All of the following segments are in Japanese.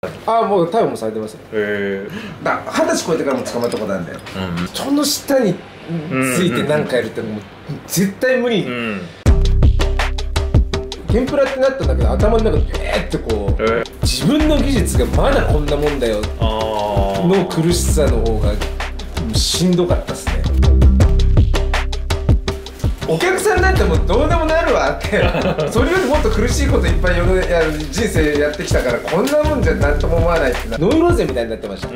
ああ、もう逮捕もされてますよ。20歳超えてからも捕まったことあるんだよ。その下について何かやるってもう絶対無理。天ぷらってなったんだけど、頭の中でビーってこう、自分の技術がまだこんなもんだよの苦しさの方がしんどかったっすね。お客さんなんてもうどうでもなるわってそれよりもっと苦しいこといっぱい人生やってきたから、こんなもんじゃなんとも思わないってノイローゼみたいになってました。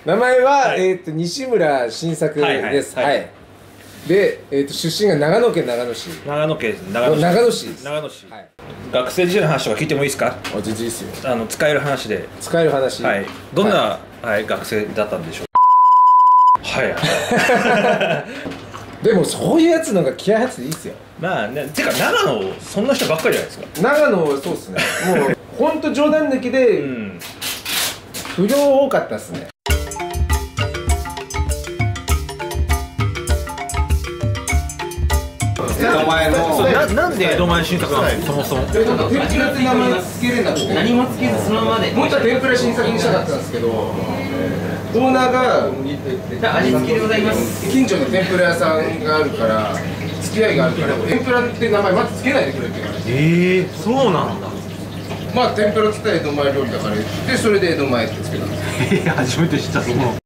名前は、西村新作です。はい。で、出身が長野県長野市。長野市です。学生時代の話とか聞いてもいいですか？全然いいですよ。使える話で。使える話。はい。どんな学生だったんでしょう？はい。でもそういうやつのが気合入ってていいですよ。まあね、てか長野そんな人ばっかりじゃないですか。長野そうですね。もう本当冗談抜きで不良多かったですね。なんで江戸前新作なの？そもそも天ぷらって名前つけれなくて、何もつけずそのままで本当は天ぷら新作にしたかったんですけど、オーナーが味付けでございます。近所の天ぷら屋さんがあるから付き合いがあるから、天ぷらって名前まずつけないでくれって言われて。そうなんだ。まあ天ぷらって言ったら江戸前料理だからで、それで江戸前ってつけたんですよ。初めて知ったその。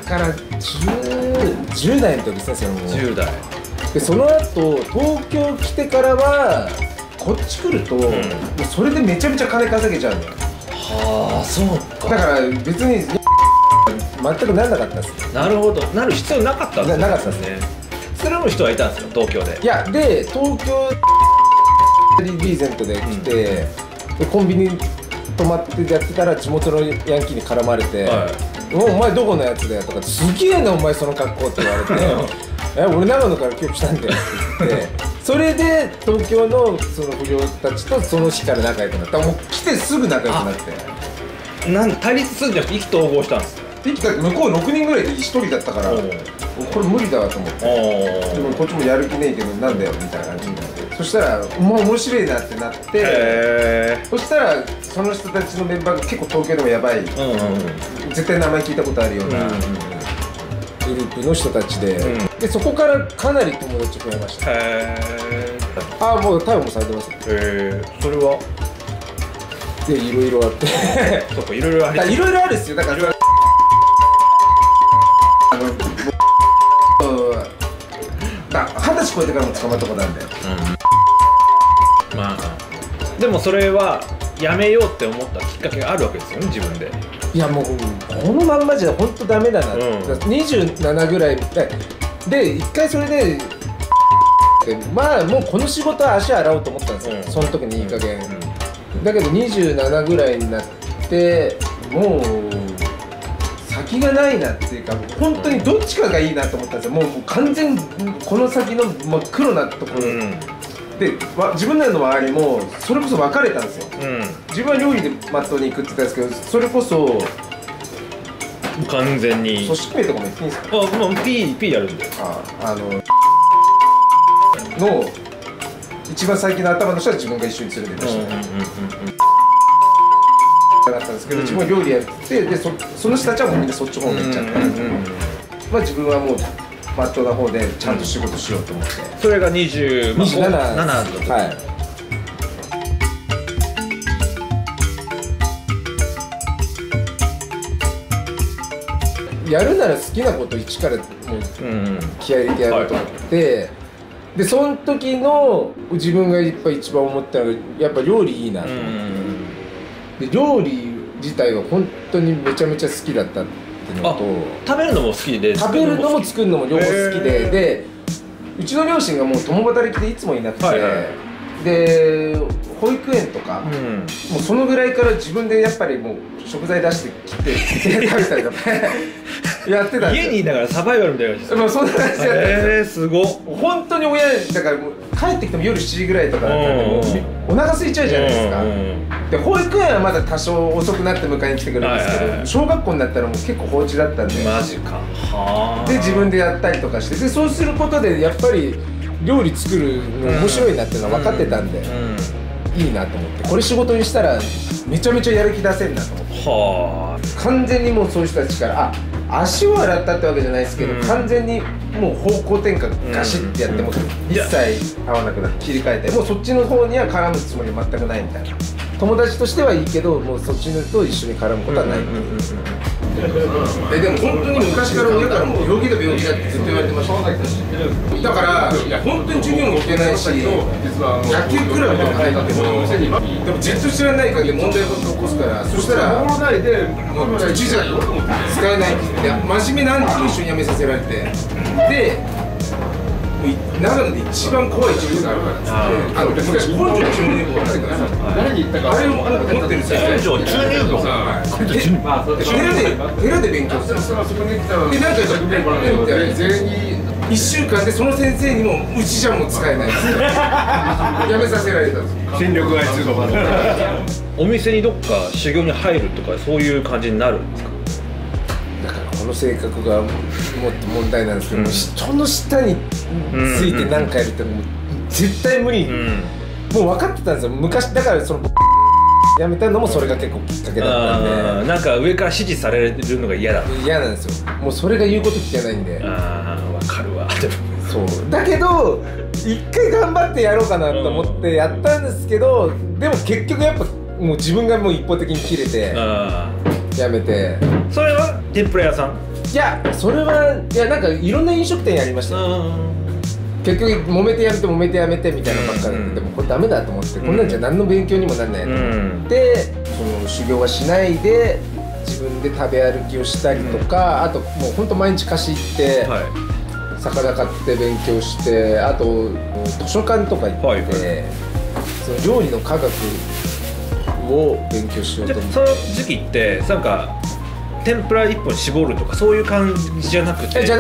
だから10代の時ですね、それも。10代で、その後東京来てからはこっち来ると、もうそれでめちゃめちゃ金稼げちゃうんだよ。はあ、そうか。だから別に全くなんなかったです。なるほど。なる必要なかったんですね。なかったですね。それも人はいたんですか、東京で？いや、で東京リーゼントで来て、でコンビニ泊まってやってたら地元のヤンキーに絡まれて「お前どこのやつだよ」とか「すげえなお前その格好」って言われて「俺長野から今日来たんだよ」って言って、それで東京のその不良たちとその日から仲良くなった。もう来てすぐ仲良くなって、対立するんじゃなくて意気投合したんですか？向こう6人ぐらいで1人だったから、これ無理だわと思って、でもこっちもやる気ねえけどなんだよみたいな感じになって、そしたらもう面白いなってなって、そしたらその人たちのメンバーが結構東京でもやばい、絶対名前聞いたことあるようなグループの人たちで、でそこからかなり友達増えました。ああ、もう逮捕もされてますよ。それはでいろいろあってそうか、いろいろある。いろいろあるっすよ。だから20歳超えてからも捕まったことあるんだよ。まあでもそれはやめようって思ったきっかけがあるわけですよね、自分で。いやもうこのまんまじゃ本当ダメだな、27ぐらいで一回それでまあもうこの仕事は足洗おうと思ったんですよ、その時にいい加減。だけど27ぐらいになってもう先がないなっていうか、本当にどっちかがいいなと思ったんですよ。もう完全にこの先の真っ黒なところ、で自分らの周りもそれこそ分かれたんですよ。自分は料理でまっとうに行くって言ったんですけど、それこそ完全に組織名とかも言っていいんですか？もう P やるんで、の一番最近の頭の人は自分が一緒に連れてました。だったんですけど、自分は料理やってて、でその人たちはもうみんなそっち方面行っちゃったんですけど、まあ自分はもうまっとうな方でちゃんと仕事しようと思って、それが27の時。やるなら好きなこと一からもう気合い入れてやろうと思って、でその時の自分がやっぱ一番思ったのがやっぱ料理いいなと思って、で料理自体は本当にめちゃめちゃ好きだったっていうのと、食べるのも好きで、食べるのも作るのも両方好きで、でうちの両親がもう共働きでいつもいなくて、で保育園とか、もうそのぐらいから自分でやっぱりもう食材出して切って食べたりとかやってたんですよ。家にいながらサバイバルみたいな感じです。そんな感じでやってたんですよ。すごっ。本当に親だからもう帰ってきても夜7時ぐらいとかだったんでもうお腹空いちゃうじゃないですか。で保育園はまだ多少遅くなって迎えに来てくれるんですけど、小学校になったらもう結構放置だったんで、マジか。で自分でやったりとかして、でそうすることでやっぱり料理作るの面白いなっていうのは分かってたんで、いいなと思って、これ仕事にしたらめちゃめちゃやる気出せんなと思って、完全にもうそういう人たちから足を洗ったってわけじゃないですけど、完全にもう方向転換ガシッてやっても一切合わなくなって切り替えて、もうそっちの方には絡むつもりは全くないみたいな。友達としてはいいけど、もうそっちのと一緒に絡むことはない。でも本当に昔から親からも病気だ病気だってずっと言われてました。だからいや本当に授業も受けないし、野球クラブとか入ってもでもじっと知らない限り問題事起こすから、そしたらもううちじゃ使えないって言って真面目なアンチと一緒に辞めさせられて、で長野で一番怖い授業があるからっつって、昔本庄中入部があってから誰に言ったかあれを持ってるんですよ。本庄中入部寺で勉強するんですよ。でなんか1週間でその先生にもうちじゃもう使えないですやめさせられたんですよ。戦力外通告お店にどっか修行に入るとかそういう感じになるんですか？だからこの性格がもっと問題なんですけど、人の下について何かやるってもう絶対無理、もう分かってたんですよ昔。だからそのやめたのもそれが結構きっかけだったんで、なんか上から指示されるのが嫌だ。嫌なんですよ。もうそれが言うこと聞けないんで。分かるわ。そうだけど一回頑張ってやろうかなと思ってやったんですけど、でも結局やっぱもう自分がもう一方的に切れてやめて。それは天ぷら屋さん？いやそれはいやなんかいろんな飲食店やりましたよ。結局揉めてやめて揉めてやめてみたいなばっかりで、でもこれダメだと思って、こんなんじゃ何の勉強にもなんないと思って、その修行はしないで自分で食べ歩きをしたりとか、あともうほんと毎日貸し行って、魚買って勉強して、あと図書館とか行って、その料理の科学を勉強しようと思って。その時期ってなんか天ぷら一本絞るとかそういう感じじゃなくて、料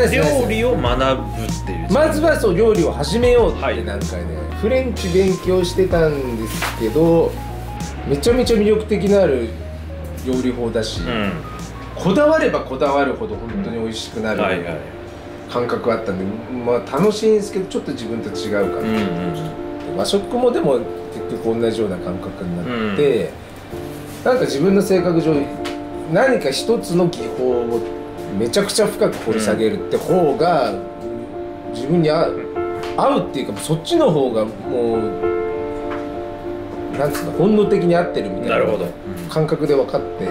理を学ぶっていう。まずはそう料理を始めようってなんかね、フレンチ勉強してたんですけど、めちゃめちゃ魅力的なある料理法だし、こだわればこだわるほど本当に美味しくなる感覚あったんで、まあ楽しいんですけどちょっと自分と違うかな。和食もでも結局同じような感覚になって、なんか自分の性格上何か一つの技法をめちゃくちゃ深く掘り下げるって方が自分に合うっていうか、そっちの方がもうなんつうの本能的に合ってるみたいな感覚で分かって、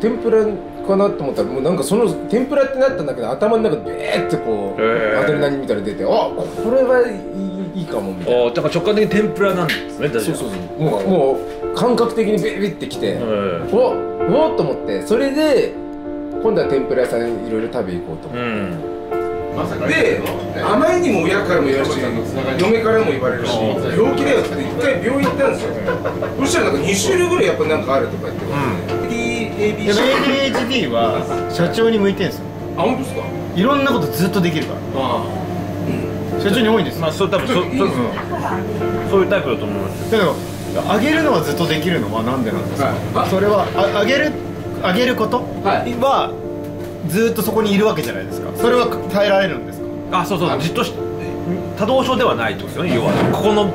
天ぷらかなと思ったらもうなんかその天ぷらってなったんだけど、頭の中でベーってこうアドレナリンみたいなの出て、あこれはいいかもみたいな。だから直感的に天ぷらなんですね。そうもう感覚的にビビってきて、おっと思って、それで今度は天ぷら屋さんいろいろ食べ行こうと思って、であまりにも親からも言われるし嫁からも言われるし、病気だよって一回病院行ったんですよ。そしたらなんか2種類ぐらいやっぱなんかあるとか言って、ADHD は社長に向いてるんですよ。あ、本当ですか？いろんなことずっとできるから社長に多いんですよ。そう多分そういうタイプだと思います。だけどあげるのはずっとできるのはなんでなんですか？それはあげることはずっとそこにいるわけじゃないですか。それは耐えられるんですか？そうじっと多動症ではないってことですよね。要はこの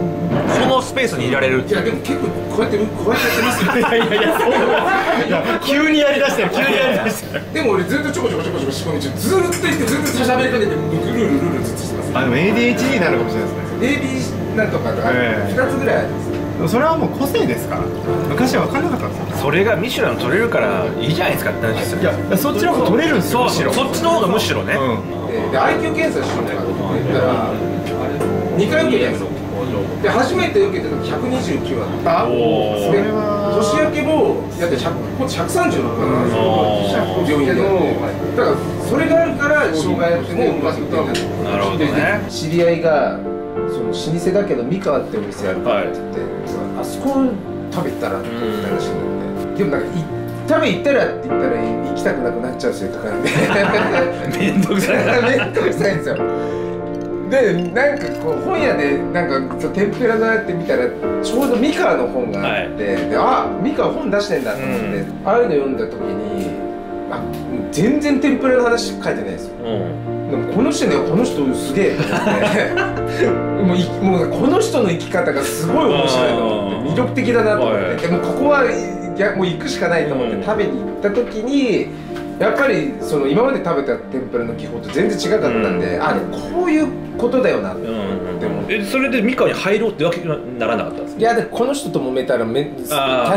スペースにいられる。いやでも結構こうやってやってますよ。いや急にやりだしてる。でも俺ずっとちょこちょこ仕込み中ずっと言ってずっとしゃべりかけてルールずっとしてます。でも ADHD なのかもしれないですね。AB なんとかとか2つぐらいあります。それはもう個性ですから。昔は分からなかったんですよ。それがミシュラン取れるからいいじゃないですかって話ですよ。いやそっちの方が取れるんですよ。そっちの方がむしろね。で IQ 検査しようとかって言ったら2回受けたんですよ。で初めて受けた時129あった。で年明けもやって136なんですよ。病院で。だからそれがあるから障害あってねうまくいってるんだと。なるほどね。知り合いがその老舗だけど三河ってお店あるからって言って、あそこ食べたらって話になって、でもなんか食べ行ったらって言ったら行きたくなくなっちゃうせいかかるんでめんどくさいんですよ。でなんかこう本屋でなんかそう天ぷらのやってみたらちょうど三河の本があって、で三河本出してんだと思って、ああいうの読んだ時に全然天ぷらの話書いてないですよ。でもこの人ね、この人すげえと思ってもうこの人の生き方がすごい面白いと思って魅力的だなと思って、でもここはもう行くしかないと思って食べに行った時にやっぱりその今まで食べた天ぷらの技法と全然違かったんで、こういうことだよなって思って。それで三河に入ろうってわけにはならなかったんですか？いや、でこの人と揉めたら大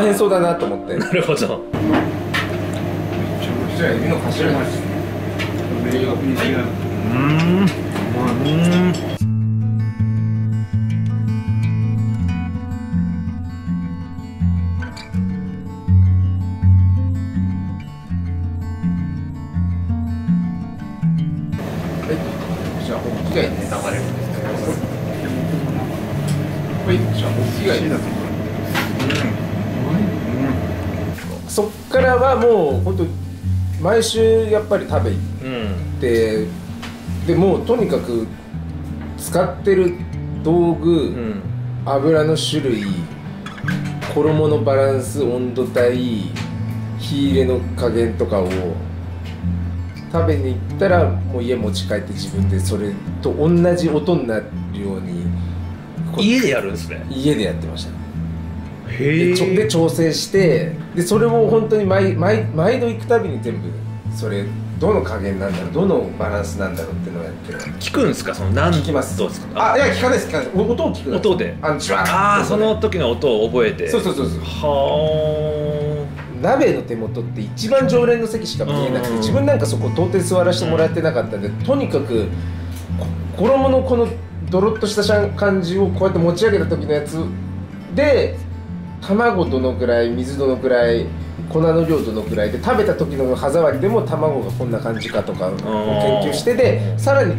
変そうだなと思って。なるほど。じゃあ指の頭にじゃあホッキ貝ね、流れるんですけど、はい、じゃあホッキ貝だとそっからはもう本当毎週やっぱり食べ行って、でもうとにかく使ってる道具、油の種類、衣のバランス、温度帯、火入れの加減とかを食べに行ったらもう家持ち帰って自分でそれと同じ音になるように家でやるんですね。家でやってました。で調整して、でそれを本当に毎度行くたびに全部それどの加減なんだろう、どのバランスなんだろうっていうのをやってる。聞くんですか？その聞きます。どうですか？いや聞かないです、聞かないです。音を聞く。音でその時の音を覚えて。そうはあ。鍋の手元って一番常連の席しか見えなくて、自分なんかそこ到底座らせてもらってなかったんで、とにかく衣のこのドロッとした感じをこうやって持ち上げた時のやつで、卵どのくらい、水どのくらい、粉の量どのくらいで、食べた時の歯触りでも卵がこんな感じかとかを研究して、でさらに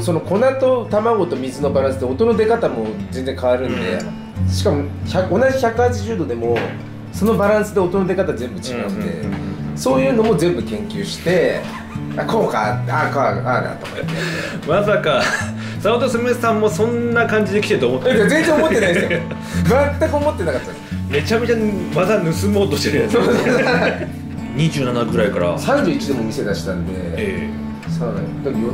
その粉と卵と水のバランスで音の出方も全然変わるんで、しかも同じ180度でもそのバランスで音の出方全部違うんで、そういうのも全部研究して、こうか、こうだとかまさか早乙女さんもそんな感じで来てると思って全然思ってないですよ。全く思ってなかったです。めちゃめちゃ技盗もうとしてるやつ。27ぐらいから31でも店出したんで、4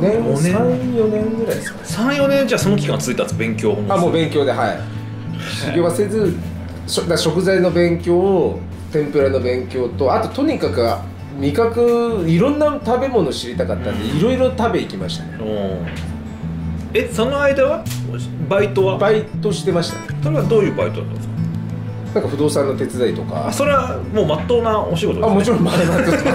年3、4年ぐらいですかね。3、4年じゃあその期間続いたんです。勉強ももう勉強で、修行はせず、食材の勉強、天ぷらの勉強と、あととにかく味覚、いろんな食べ物知りたかったんで、いろいろ食べ行きましたね。その間はバイトしてましたね。それはどういうバイトだったんですか？なんか不動産の手伝いとか。それはもう真っ当なお仕事ですね。もちろん真っ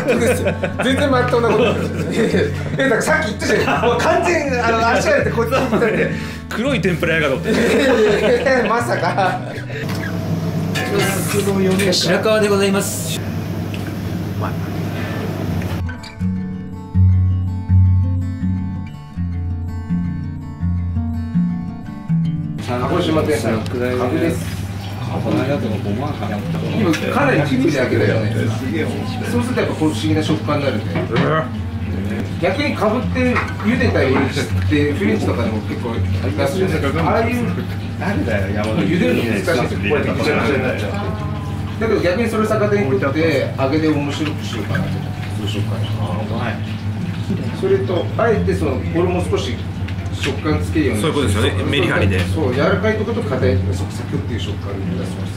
当ですよ。全然真っ当なことです。だからさっき言ったじゃん。もう完全に足洗ってこっちに行ったんで。黒い天ぷら屋がとって。まさか。白川でございます。鹿児島店のカブです。今かなりきれいに開けたよね。そうするとやっぱこの不思議な食感になるんで。逆にカブって茹でたりしてフレンチとかでも結構出すじゃないですか。ああいう茹でるの難しいですよ。こうやってぐちゃぐちゃになっちゃって。だけど逆にそれ逆手にとって揚げで面白くしようかなと思って、そうしようかな。それとあえてその衣少し食感つけるように。そういうことですよね。メリハリで。そう、柔らかいところと硬いところ、サクサクっていう食感に出します。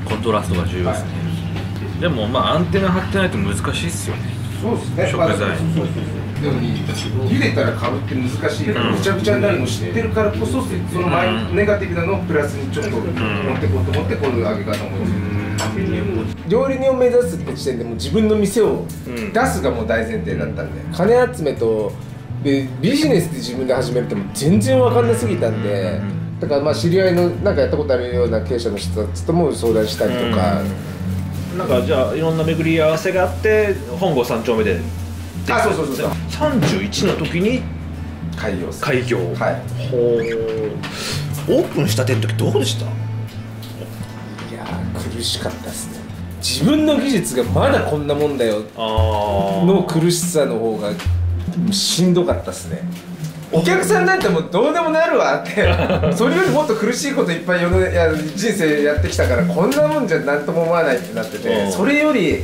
コントラストが重要ですね。でもまあアンテナ張ってないと難しいですよね。そうですね。食材。でも茹でたらかぶって難しいからぐちゃぐちゃになるの知ってるからこそ、そのネガティブなのをプラスにちょっと持ってこうと思ってこういう揚げ方も。料理人を目指すって時点でもう自分の店を出すがもう大前提だったんで、金集めとでビジネスで自分で始めるっても全然分かんなすぎたんで、だからまあ知り合いのなんかやったことあるような経営者の人たちとも相談したりとか、なんかじゃあいろんな巡り合わせがあって本郷3丁目で、そう31の時に開業。ほう。オープンしたての時どうでした？いや苦しかったですね。自分の技術がまだこんなもんだよの苦しさの方がしんどかったですね。お客さんなんてもうどうでもなるわってそれよりもっと苦しいこといっぱい人生やってきたからこんなもんじゃ何とも思わないってなってて、それより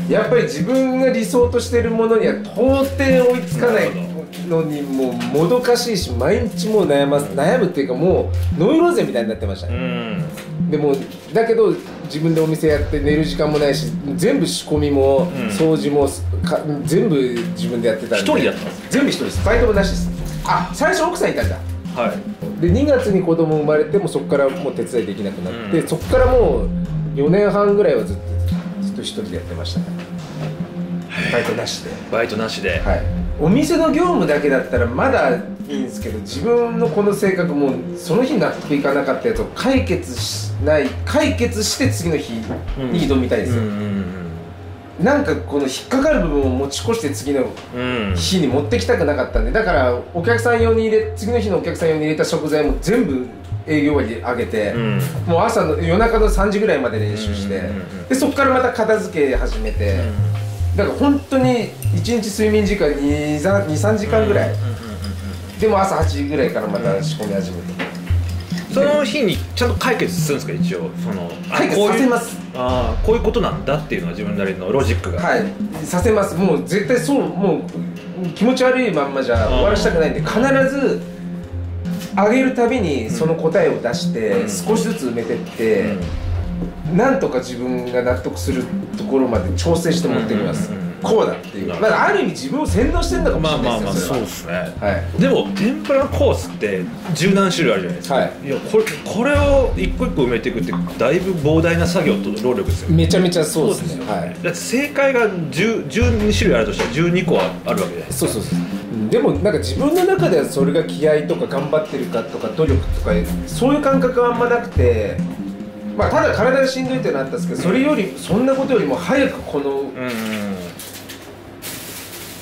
やっぱり自分が理想としてるものには到底追いつかないのにもうもどかしいし、毎日もう悩むっていうかもうノイローゼみたいになってましたね。でもだけど自分でお店やって寝る時間もないし、全部仕込みも掃除も全部自分でやってたんで。一人やったんですか？全部一人です。バイトもなしです。あ、最初奥さんいたんだ。はい。で2月に子供生まれてもそこからもう手伝いできなくなって、そこからもう4年半ぐらいはずっと一人でやってましたね。バイトなしで。バイトなしで。はい。お店の業務だけだったらまだいいんですけど、自分のこの性格もその日納得いかなかったやつを解決して次の日に挑みたいですよ。なんかこの引っかかる部分を持ち越して次の日に持ってきたくなかったんで、だからお客さん用に次の日のお客さん用に入れた食材も全部営業割で上げて、もう夜中の3時ぐらいまで練習して、でそこからまた片付け始めて、だから本当に1日睡眠時間2,3時間ぐらい、でも朝8時ぐらいからまた仕込み始めて、その日にちゃんと解決するんですか？一応解決させます。こういうことなんだっていうのは自分なりのロジックが。はい、させます。もう絶対そう、もう気持ち悪いまんまじゃ終わらしたくないんで、必ずあげるたびにその答えを出して少しずつ埋めてって、なんとか自分が納得するところまで調整して持ってきます。こうだっていう、ある意味自分を洗脳してるのかもしれないですよ。そうですね。はい。でも天ぷらのコースって十何種類あるじゃないですか。はい。いやこれを一個一個埋めていくってだいぶ膨大な作業と労力ですよ。めちゃめちゃそうですね。はい。だって正解が12種類あるとしたら12個はあるわけじゃないですか。そう。でもなんか自分の中ではそれが気合とか頑張ってるかとか努力とかそういう感覚はあんまなくて。まあ、ただ体がしんどいってなったんですけど、それよりそんなことよりも早くこの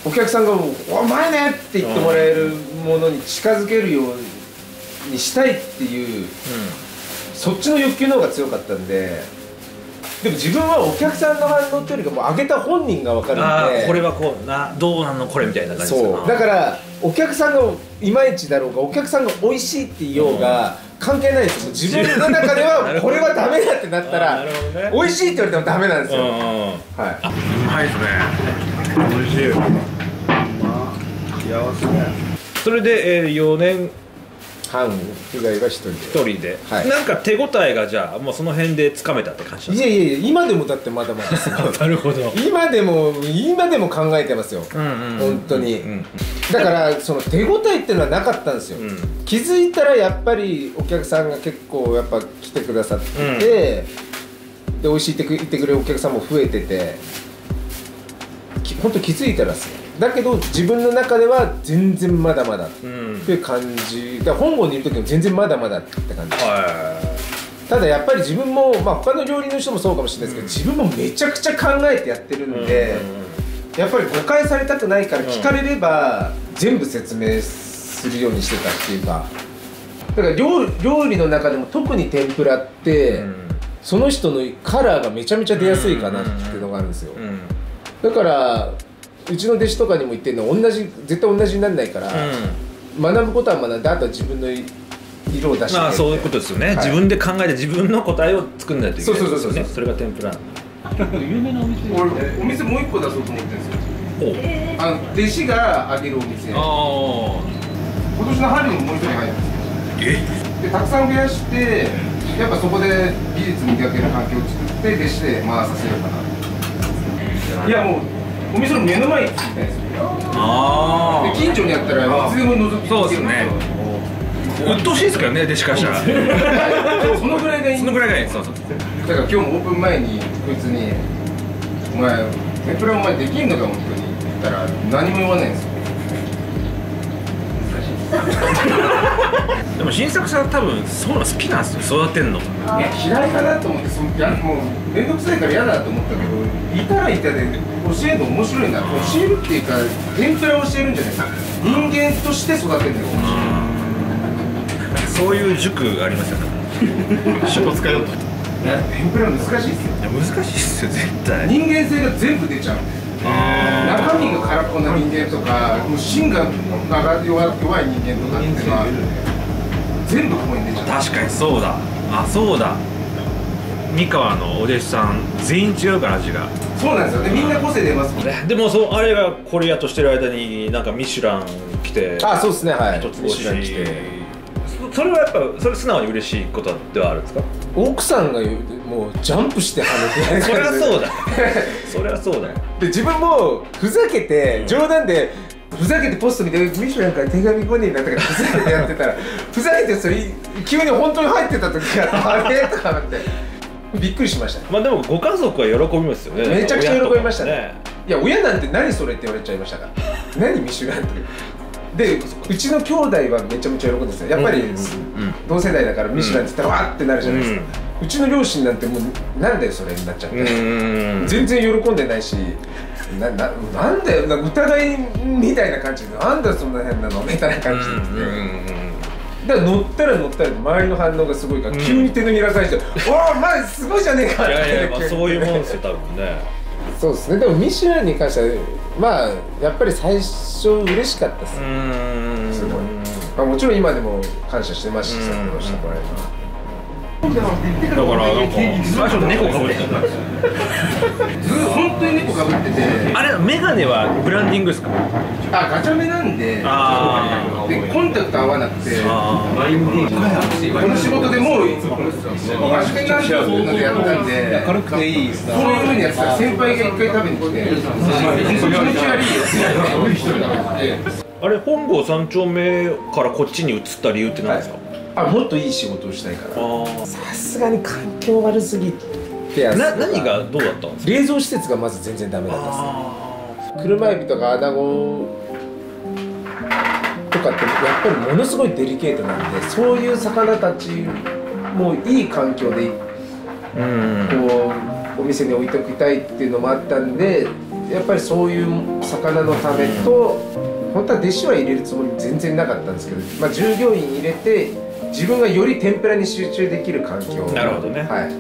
お客さんが「お前ね!」って言ってもらえるものに近づけるようにしたいっていう、そっちの欲求の方が強かったんで。でも自分はお客さんの反応っていうよりかもう上げた本人が分かるんで、これはこうどうなんのこれみたいな感じですか。そうだからお客さんがいまいちだろうがお客さんが美味しいって言おうが関係ないですよ。自分の中ではこれはダメだってなったら美味しいって言われてもダメなんですよ。はい。うまいですね。美味しい。幸せね。それで4年半以外は一人で、はい、なんか手応えがじゃあもうその辺でつかめたって感じなんですか？いや今でもだってまだまだですよ。なるほど。今でも考えてますよ、本当に、だからその手応えっていうのはなかったんですよ、気づいたらやっぱりお客さんが結構やっぱ来てくださってて、で美味しいって言ってくれるお客さんも増えてて、本当気づいたらですね。だけど自分の中では全然まだまだっていう感じ、だから香港にいる時も全然まだまだって感じ、ただやっぱり自分も、まあ、他の料理の人もそうかもしれないですけど、自分もめちゃくちゃ考えてやってるんで、やっぱり誤解されたくないから聞かれれば全部説明するようにしてたっていうか、だから料理の中でも特に天ぷらって、その人のカラーがめちゃめちゃ出やすいかなっていうのがあるんですよ。だからうちの弟子とかにも言ってるのは絶対同じにならないから、学ぶことは学んで、あとは自分の色を出してそういうことですよね、自分で考えて自分の答えを作んないといけないですよね。それが天ぷら。有名なお店。俺お店もう一個出そうと思ってるんですよ。弟子があげるお店。今年の春にもう一人入るんですよ。でたくさん増やして、やっぱそこで技術磨ける環境を作って弟子で回させようかな。いやもうお店の目の前に作りたいんですよ。で近所にあったらいつでも覗きに行けるんですよ。うっとうしいですからね、弟子からしたら。そのぐらいがいい。そのぐらいがいい。そう。だから今日もオープン前にこいつに「お前天ぷらお前できんのか本当に」って言ったら何も言わないんですよ。でも新作さん多分そういうの好きなんですよ、育てんの。いや嫌いかなと思って、もう面倒くさいから嫌だと思ったけど、いたらいたで教えるの面白いな。教えるっていうか天ぷら教えるんじゃないですか。人間として育てるんだよ。そういう塾ありますよね。仕事使うと。天ぷら難しいっすよ。難しいっすよ絶対。人間性が全部出ちゃう。中身が空っぽな人間とか、もう芯が弱い人間とかっていうのは全部ここに出ちゃう。確かにそうだ。あ、そうだ。三河のお弟子さん全員違うから味が。そうなんですよね。みんな個性出ますもんね。でもあれがコリアとしてる間になんかミシュラン来て、あ、そうですね、はい。一つ星来て。それはやっぱそれ素直に嬉しいことではあるんですか？奥さんがもうジャンプして跳ねてそりゃそうだそりゃそうだ。で自分もふざけて冗談でふざけてポスト見てミシュランから手紙来ねえんだったからふざけてやってたらふざけてそれ急に本当に入ってた時があれとかなってびっくりしました。まあでもご家族は喜びますよね。めちゃくちゃ喜びましたね。いや親なんて何それって言われちゃいましたから何ミシュランってで、うちの兄弟はめちゃめちゃ喜んでるんですよ。やっぱり同世代だからミシュランって言ったらわーってなるじゃないですか。うちの両親なんてもうなんだよそれになっちゃって全然喜んでないし、なんだよ疑いみたいな感じでなんだそんな変なのみたいな感じで、だから乗ったら周りの反応がすごいから急に手のひら返して「おお前すごいじゃねえか」って。いやいや、そういうもんですよ多分ね。そうですね。でもミシュランに関してはまあやっぱり最初嬉しかったです。すごい。まあもちろん今でも感謝してますし、先ほどしてもらえば。だからなんか最初猫かぶってた。本当に猫かぶってて。あれメガネはブランディングですか？あ、ガチャメなんで。でコンタクト合わなくて。この仕事でもうガチャメなんていうのでやったんで。軽くていい。そういう風にやってたら先輩が一回食べに来て。気持ち悪いよって一人だからって。あれ本郷3丁目からこっちに移った理由って何ですか？あ、もっといい仕事をしたいから。さすがに環境悪すぎて。何がどうだったんですか？冷蔵施設がまず全然ダメだったですね。車エビとかアナゴとかってやっぱりものすごいデリケートなんで、そういう魚たちもいい環境でこうお店に置いておきたいっていうのもあったんで、やっぱりそういう魚のためと本当は弟子は入れるつもり全然なかったんですけど、まあ、従業員入れて自分がより天ぷらに集中できる環境。なるほどね。はい。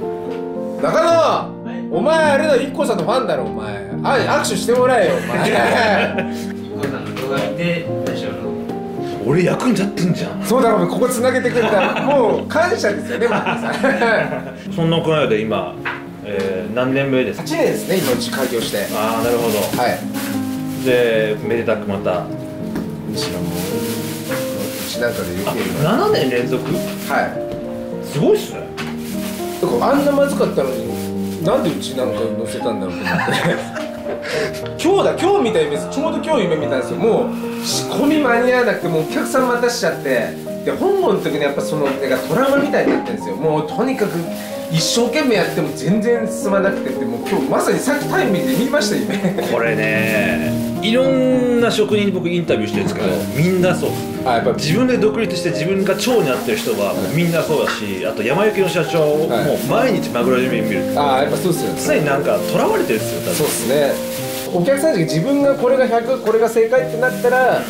中野、はい、お前あれだ、IKKOさんのファンだろお前。握手してもらえよお前。IKKOさんの動画見て俺役に立ってんじゃん。そうだからここつなげてくれたもう感謝ですよね。そんなくらいで今、何年目ですか？ 8年ですね今うち開業して。ああ、なるほど。はい。でめでたくまたむしろもううちなんかで余計7年連続。はい。すごいっすね。だからあんなまずかったのになんでうちなんか載せたんだろうと思って今日みたいです。ちょうど今日夢見たんですよ。もう仕込み間に合わなくてもうお客さん待たしちゃって、で本郷の時にやっぱそのトラウマみたいになってるんですよ。もうとにかく一生懸命やっても全然進まなくて、でも今日まさにさっきタイムで見ました夢。これね、いろんな職人に僕インタビューしてるんですけど、みんなそう。やっぱ自分で独立して自分が長になってる人はみんなそうだし、あと山行きの社長も毎日マグロ夢見る。やっぱそうですよね。常になんかとらわれてるんですよ。そうですね。お客さんたちが自分がこれが100これが正解ってなったら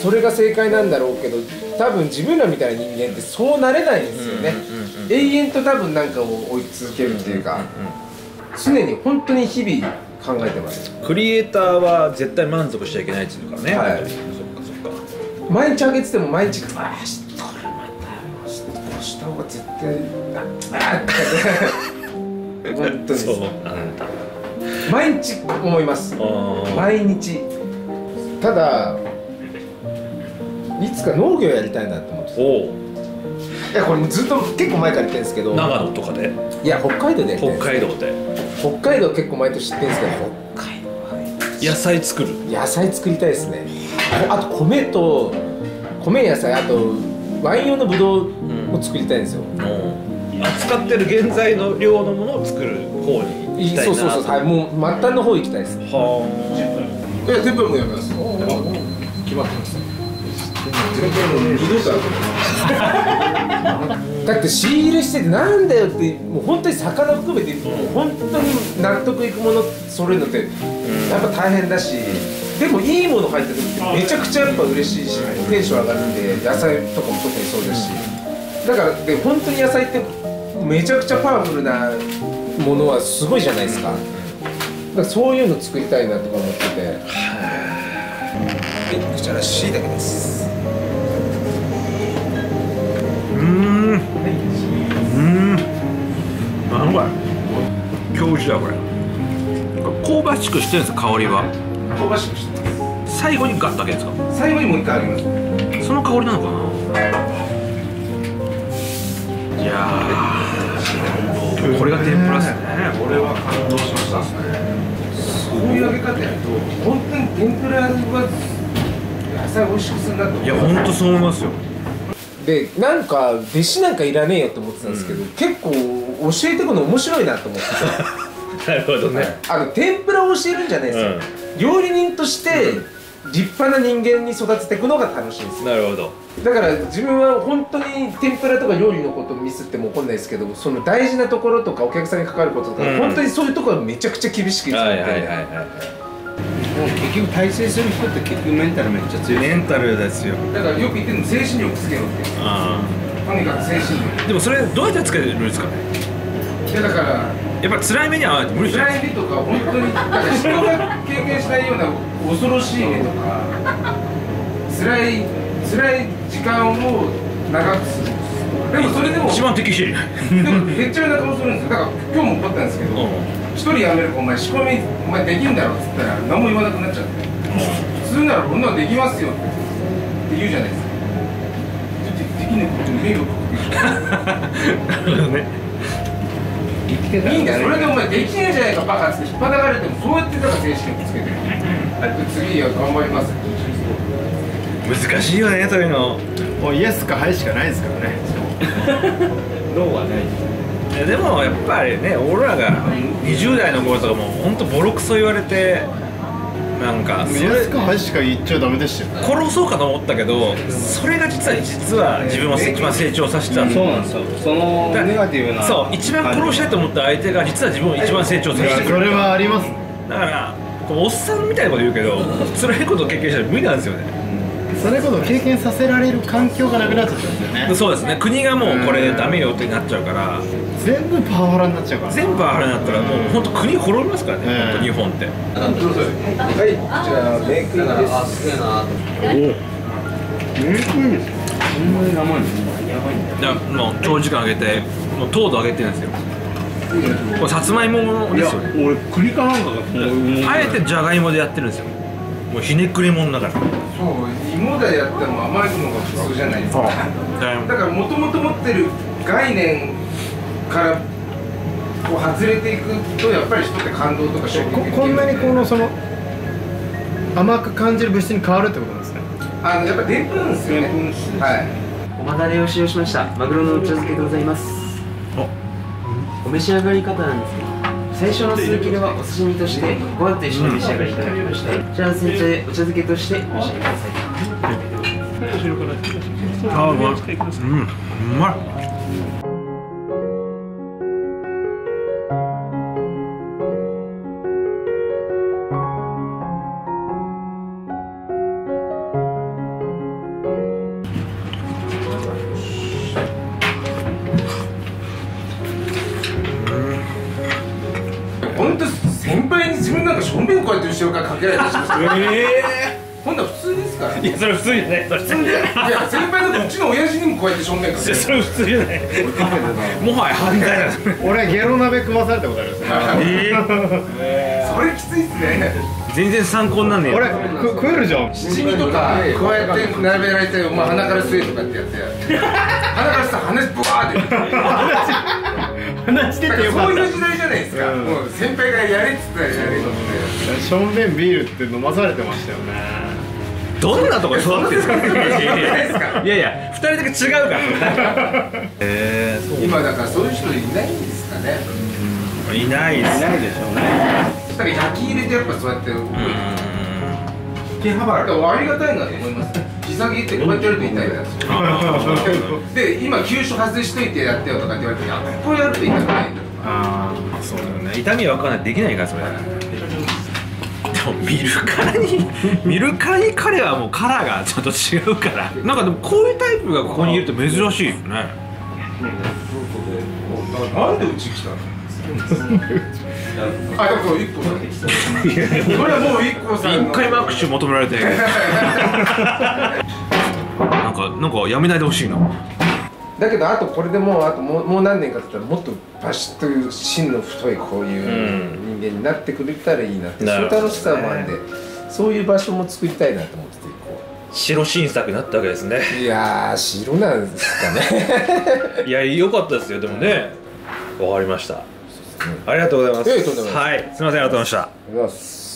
それが正解なんだろうけど、多分自分らみたいな人間ってそうなれないんですよね。永遠と多分なんかを追い続けるっていうか、常に本当に日々考えてます。クリエイターは絶対満足しちゃいけないっていうからね。はい。そっかそっか。毎日あげてても毎日これまたこうした方が絶対本当にそうなんだ。毎日思います。毎日。ただいつか農業やりたいなと思って。いやこれもずっと結構前から言ってるんですけど、長野とかで。いや北海道でやりたいです。北海道で。北海道結構毎年知ってるんですけど、北海道は野菜作る。野菜作りたいですね。あと米野菜、あとワイン用のブドウを作りたいんですよ。扱ってる現在の量のものを作る方に行きたいな。そうはい、もう末端の方行きたいです。はあ。天ぷらもやります。決まってます。天ぷらも2度間。だって仕入れしててなんだよって、もう本当に魚含めてもう本当に納得いくもの揃えるのってやっぱ大変だし、でもいいもの入った時ってめちゃくちゃやっぱ嬉しいし、テンション上がるんで、野菜とかも特にそうですし、だからで本当に野菜ってめちゃくちゃパワフルなものはすごいじゃないですか。からそういうの作りたいなとか思ってて。こちらしいたけです。なんこれ強靭だこれ。香ばしくしてるんですか、香りは。香ばしくしてます。最後にガッだけですか。最後にもう一回あります。その香りなのかな。いやー、これが天ぷらですね。これは感動しましたね。そういう揚げ方やると本当に天ぷらは野菜美味しくするなと思う。いや本当そう思いますよ。でなんか弟子なんかいらねえよと思ってたんですけど、結構教えてくの面白いなと思っててなるほどね。天ぷらを教えるんじゃないですよ、料理人として立派な人間に育てていくのが楽しいんですよ。なるほど。だから自分は本当に天ぷらとか料理のことをミスっても怒んないですけど、その大事なところとかお客さんに関わることとか、本当にそういうところはめちゃくちゃ厳しく言ってて、結局大成する人って結局メンタルめっちゃ強い。メンタルですよ。だからよく言ってるの精神力つけろって。とにかく精神力。でもそれどうやってつけるんですかね。いやだからやっぱ辛い目には無理じゃない。辛い目とか本当にだから人が経験しないような恐ろしい目とか辛い時間を長くする。でもそれでも一番適してる。でもめっちゃな顔するんですよ。だから今日も怒ったんですけど、一人辞めるかお前仕込みお前できんだろっつったら何も言わなくなっちゃって、普通ならこんなのできますよって言うじゃないですか。できないことに迷惑かける。なるほどね。いいんだよ、それでお前できないじゃないかバカっつって引っ張られても、そうやってだから精神力つけてる。次は頑張ります。難しいよね、そういうの。もうイエスかハイしかないですからね。ノーはない。いやでもやっぱりね、俺らが20代の頃とかも本当ボロクソ言われて、なんかイエスかハイしか言っちゃダメでしたよ。殺そうかと思ったけど、それが実は自分を一番成長させた。そうなんですよ。そのネガティブな、そう一番殺したいと思った相手が実は自分を一番成長させてくれる。それはあります。だからおっさんみたいなこと言うけど、辛いことを経験したら無理なんですよね。それこそ経験させられる環境がなくなっちゃったんですよね。そうですね、国がもうこれダメよってなっちゃうから、全部パワハラになっちゃうから。全部パワハラになったらもう本当国滅びますからね、本当日本って。はい、こちらメイクインです。すげえな。メイクインですか。そんなに生にやばいんだ。だからもう長時間揚げて、もう糖度上げてるんですよ。これさつまいもですよね。俺栗かなんかがあえてじゃがいもでやってるんですよ。もうひねくれもんだから。そう芋でやったらも甘いのが普通じゃないですか。だからもともと持ってる概念からこう外れていくと、やっぱり人って感動とか衝撃。こんなにこのその甘く感じる物質に変わるってことですね。やっぱでんぷんですよね。はい。おまだれを使用しましたマグロのお茶漬けでございます。お召し上がり方なんですけど、最初の数切れはお刺身としてご飯と一緒に召し上がりいただきまして、こちらの煎茶でお茶漬けとしてお召し上がりください。あうまい。うまい。本当先輩に自分なんか正面こうやって後ろからかけられたりしますよ。こんなん普通ですから。いやそれ普通じゃない。それ普通じゃない。いや先輩だってうちの親父にもこうやって正面かけて。それ普通じゃない。もはや犯罪だ。俺ゲロ鍋食わされたことあるんですよ。それきついっすね。全然参考になんねえよ。俺食えるじゃん。七味とかこうやって並べられて、お前鼻から吸えとかってやって鼻から吸ったら鼻ブワーって話しててよかった。そういう時代じゃないですか。もう先輩がやれっつったらやれよって。正面ビールって飲まされてましたよね。どんなところで育ってるんですか。いやいや2人だけ違うから。今だからそういう人いないんですかね。いないです。いないでしょうね。だから焼き入れてやっぱそうやって毛幅ありがたいなと思います。膝切ってこうやってやると痛いなんですよ。で今急所外しといてやってよとかって言われて、こうやると痛くないんだとか。ああそうだよね。痛みは分からないできないからそれ。でも見るからに彼はもうカラーがちょっと違うから。なんかでもこういうタイプがここにいると珍しいよね。なんでうち来たの？あ、でもそう1個それはもう1個さ1回も握手求められてなんかやめないでほしいな。だけどあとこれでもう何年か経ったらもっとバシッという芯の太いこういう人間になってくれたらいいなって、そういう楽しさもあるんで、そういう場所も作りたいなと思ってて、白新作になったわけですね。いやー、白なんですかねいや、良かったですよ。でもね、わかりました。ありがとうございます。とんでもない。はい、すみません、ありがとうございました。ありがとうございます。